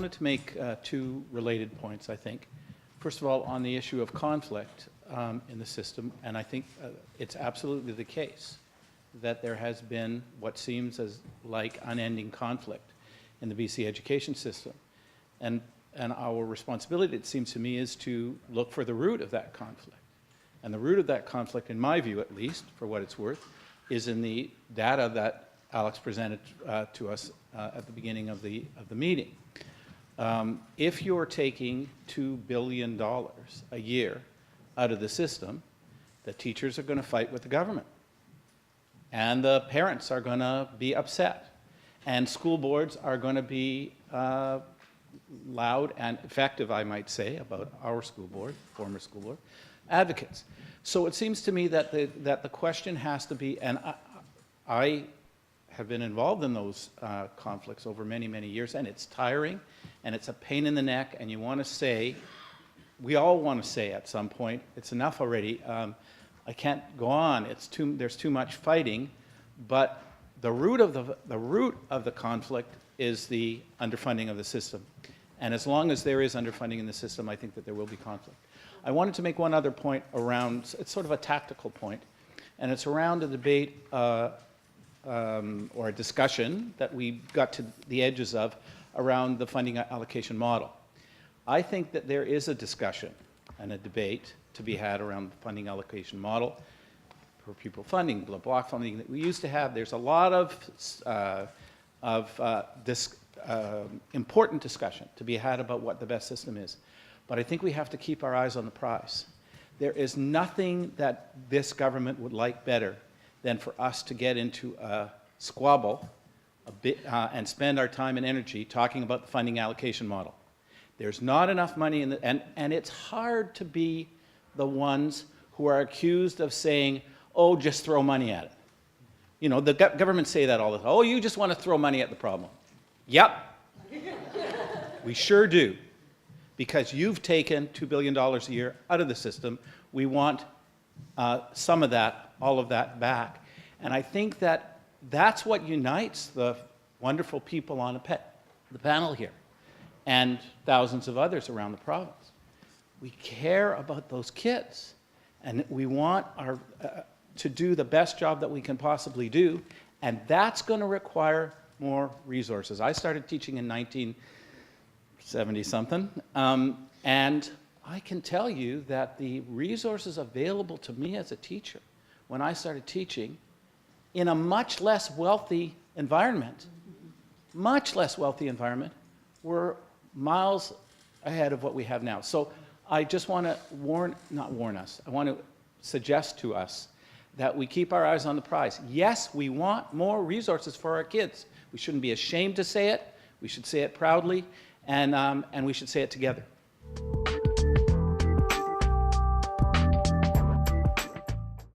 wanted to make two related points, I think. First of all, on the issue of conflict in the system, and I think it's absolutely the case that there has been what seems as like unending conflict in the BC education system. And our responsibility, it seems to me, is to look for the root of that conflict. And the root of that conflict, in my view at least, for what it's worth, is in the data that Alex presented to us at the beginning of the meeting. If you're taking $2 billion a year out of the system, the teachers are going to fight with the government. And the parents are going to be upset. And school boards are going to be loud and effective, I might say, about our school board, former school board, advocates. So it seems to me that the question has to be, and I have been involved in those conflicts over many, many years, and it's tiring, and it's a pain in the neck, and you want to say, we all want to say at some point, it's enough already, I can't go on, there's too much fighting, but the root of the conflict is the underfunding of the system. And as long as there is underfunding in the system, I think that there will be conflict. I wanted to make one other point around, it's sort of a tactical point, and it's around a debate or a discussion that we got to the edges of around the funding allocation model. I think that there is a discussion and a debate to be had around the funding allocation model, per pupil funding, block funding that we used to have. There's a lot of important discussion to be had about what the best system is. But I think we have to keep our eyes on the prize. There is nothing that this government would like better than for us to get into a squabble and spend our time and energy talking about the funding allocation model. There's not enough money in and it's hard to be the ones who are accused of saying, oh, just throw money at it. You know, the governments say that all the time. Oh, you just want to throw money at the problem. Yep. We sure do. Because you've taken $2 billion a year out of the system. We want some of that, all of that back. And I think that that's what unites the wonderful people on the panel here and thousands of others around the province. We care about those kids, and we want to do the best job that we can possibly do, and that's going to require more resources. I started teaching in 1970-something, and I can tell you that the resources available to me as a teacher when I started teaching in a much less wealthy environment, were miles ahead of what we have now. So I just want to I want to suggest to us that we keep our eyes on the prize. Yes, we want more resources for our kids. We shouldn't be ashamed to say it. We should say it proudly, and we should say it together.